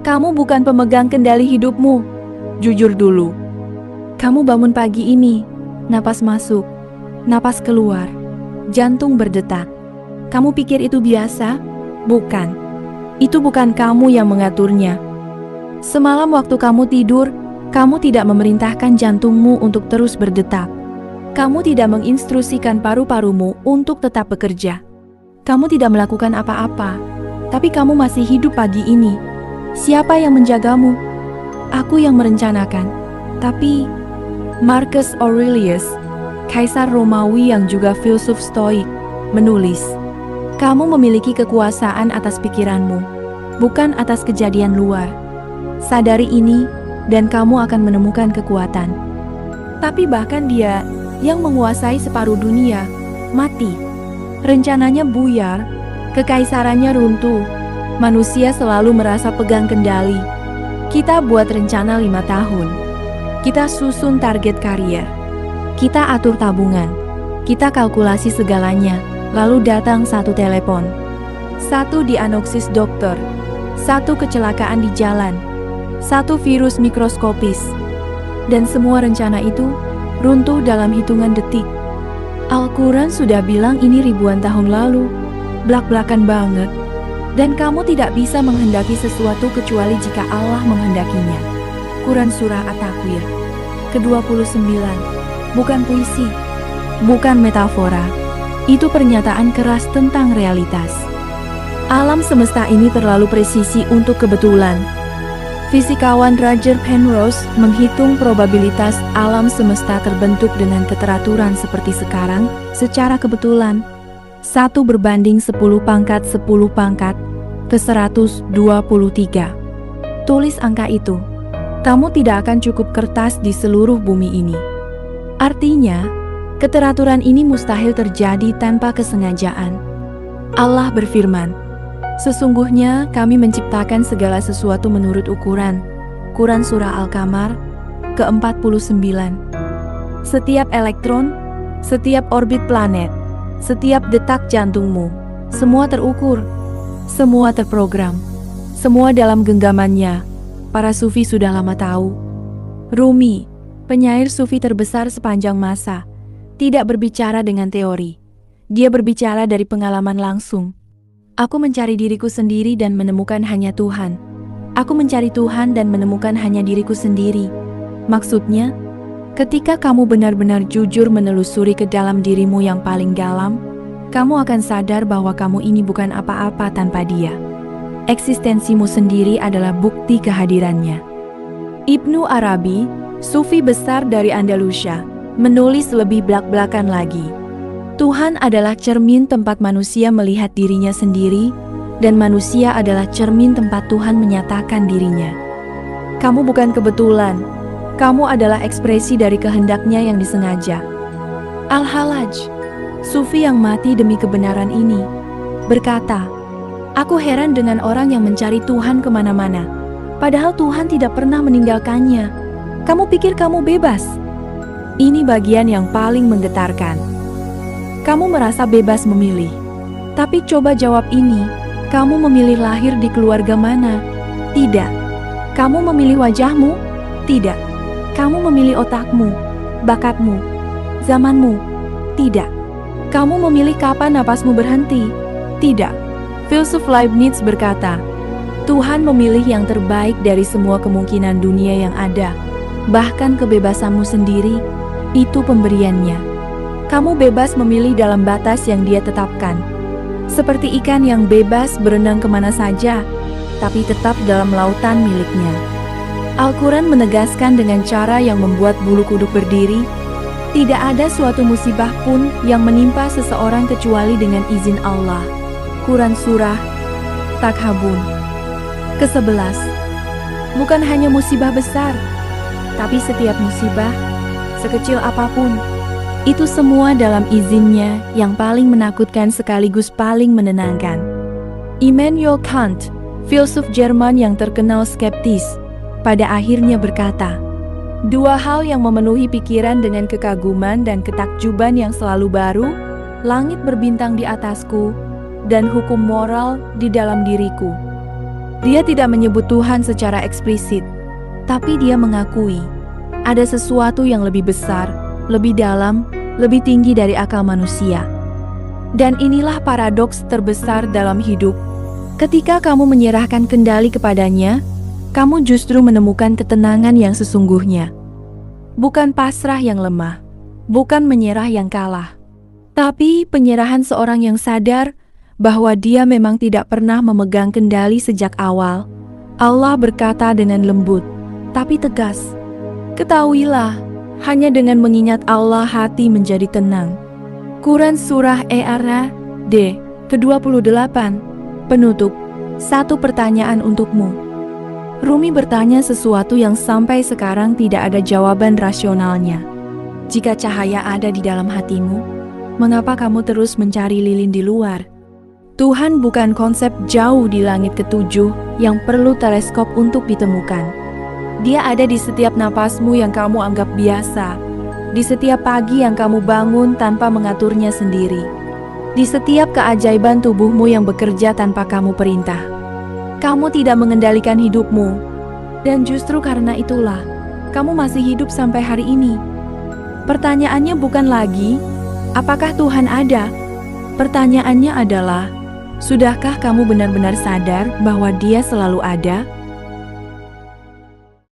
Kamu bukan pemegang kendali hidupmu. Jujur dulu. Kamu bangun pagi ini, napas masuk, napas keluar, jantung berdetak. Kamu pikir itu biasa? Bukan. Itu bukan kamu yang mengaturnya. Semalam waktu kamu tidur, kamu tidak memerintahkan jantungmu untuk terus berdetak. Kamu tidak menginstruksikan paru-parumu untuk tetap bekerja. Kamu tidak melakukan apa-apa, tapi kamu masih hidup pagi ini. Siapa yang menjagamu? Aku yang merencanakan. Tapi Marcus Aurelius, kaisar Romawi yang juga filsuf Stoik, menulis, "Kamu memiliki kekuasaan atas pikiranmu, bukan atas kejadian luar. Sadari ini, dan kamu akan menemukan kekuatan." Tapi bahkan dia yang menguasai separuh dunia mati. Rencananya buyar, kekaisarannya runtuh. Manusia selalu merasa pegang kendali. Kita buat rencana 5 tahun. Kita susun target karier. Kita atur tabungan. Kita kalkulasi segalanya. Lalu datang satu telepon. Satu diagnosis dokter. Satu kecelakaan di jalan. Satu virus mikroskopis. Dan semua rencana itu runtuh dalam hitungan detik. Al-Quran sudah bilang ini ribuan tahun lalu. Blak-blakan banget. Dan kamu tidak bisa menghendaki sesuatu kecuali jika Allah menghendakinya. Quran Surah At-Takwir ke-29. Bukan puisi, bukan metafora. Itu pernyataan keras tentang realitas. Alam semesta ini terlalu presisi untuk kebetulan. Fisikawan Roger Penrose menghitung probabilitas alam semesta terbentuk dengan keteraturan seperti sekarang secara kebetulan. 1 berbanding 10 pangkat 10 pangkat ke 123. Tulis angka itu. Kamu tidak akan cukup kertas di seluruh bumi ini. Artinya, keteraturan ini mustahil terjadi tanpa kesengajaan. Allah berfirman, "Sesungguhnya kami menciptakan segala sesuatu menurut ukuran." Quran Surah Al-Qamar ke-49. Setiap elektron, setiap orbit planet, setiap detak jantungmu, semua terukur, semua terprogram, semua dalam genggamannya. Para sufi sudah lama tahu. Rumi, penyair sufi terbesar sepanjang masa, tidak berbicara dengan teori. Dia berbicara dari pengalaman langsung. Aku mencari diriku sendiri dan menemukan hanya Tuhan. Aku mencari Tuhan dan menemukan hanya diriku sendiri. Maksudnya, ketika kamu benar-benar jujur menelusuri ke dalam dirimu yang paling dalam, kamu akan sadar bahwa kamu ini bukan apa-apa tanpa Dia. Eksistensimu sendiri adalah bukti kehadirannya. Ibnu Arabi, sufi besar dari Andalusia, menulis lebih blak-blakan lagi. Tuhan adalah cermin tempat manusia melihat dirinya sendiri, dan manusia adalah cermin tempat Tuhan menyatakan dirinya. Kamu bukan kebetulan, kamu adalah ekspresi dari kehendaknya yang disengaja. Al-Hallaj, sufi yang mati demi kebenaran ini, berkata, "Aku heran dengan orang yang mencari Tuhan kemana-mana, padahal Tuhan tidak pernah meninggalkannya. Kamu pikir kamu bebas?" Ini bagian yang paling menggetarkan. Kamu merasa bebas memilih. Tapi coba jawab ini, kamu memilih lahir di keluarga mana? Tidak. Kamu memilih wajahmu? Tidak. Kamu memilih otakmu, bakatmu, zamanmu? Tidak. Kamu memilih kapan napasmu berhenti? Tidak. Filsuf Leibniz berkata, Tuhan memilih yang terbaik dari semua kemungkinan dunia yang ada. Bahkan kebebasanmu sendiri, itu pemberiannya. Kamu bebas memilih dalam batas yang Dia tetapkan. Seperti ikan yang bebas berenang kemana saja, tapi tetap dalam lautan miliknya. Al-Quran menegaskan dengan cara yang membuat bulu kuduk berdiri, tidak ada suatu musibah pun yang menimpa seseorang kecuali dengan izin Allah. Quran Surah Takhabun ke-11. Bukan hanya musibah besar, tapi setiap musibah, sekecil apapun, itu semua dalam izinnya yang paling menakutkan sekaligus paling menenangkan. Immanuel Kant, filsuf Jerman yang terkenal skeptis, pada akhirnya berkata, "Dua hal yang memenuhi pikiran dengan kekaguman dan ketakjuban yang selalu baru, langit berbintang di atasku, dan hukum moral di dalam diriku." Dia tidak menyebut Tuhan secara eksplisit, tapi dia mengakui ada sesuatu yang lebih besar, lebih dalam, lebih tinggi dari akal manusia. Dan inilah paradoks terbesar dalam hidup. Ketika kamu menyerahkan kendali kepadanya, kamu justru menemukan ketenangan yang sesungguhnya. Bukan pasrah yang lemah, bukan menyerah yang kalah, tapi penyerahan seorang yang sadar bahwa dia memang tidak pernah memegang kendali sejak awal. Allah berkata dengan lembut, tapi tegas, "Ketahuilah, hanya dengan mengingat Allah hati menjadi tenang." Quran Surah ER-D ke-28. Penutup. Satu pertanyaan untukmu. Rumi bertanya sesuatu yang sampai sekarang tidak ada jawaban rasionalnya. Jika cahaya ada di dalam hatimu, mengapa kamu terus mencari lilin di luar? Tuhan bukan konsep jauh di langit ketujuh yang perlu teleskop untuk ditemukan. Dia ada di setiap napasmu yang kamu anggap biasa, di setiap pagi yang kamu bangun tanpa mengaturnya sendiri, di setiap keajaiban tubuhmu yang bekerja tanpa kamu perintah. Kamu tidak mengendalikan hidupmu, dan justru karena itulah kamu masih hidup sampai hari ini. Pertanyaannya bukan lagi, apakah Tuhan ada? Pertanyaannya adalah, sudahkah kamu benar-benar sadar bahwa Dia selalu ada?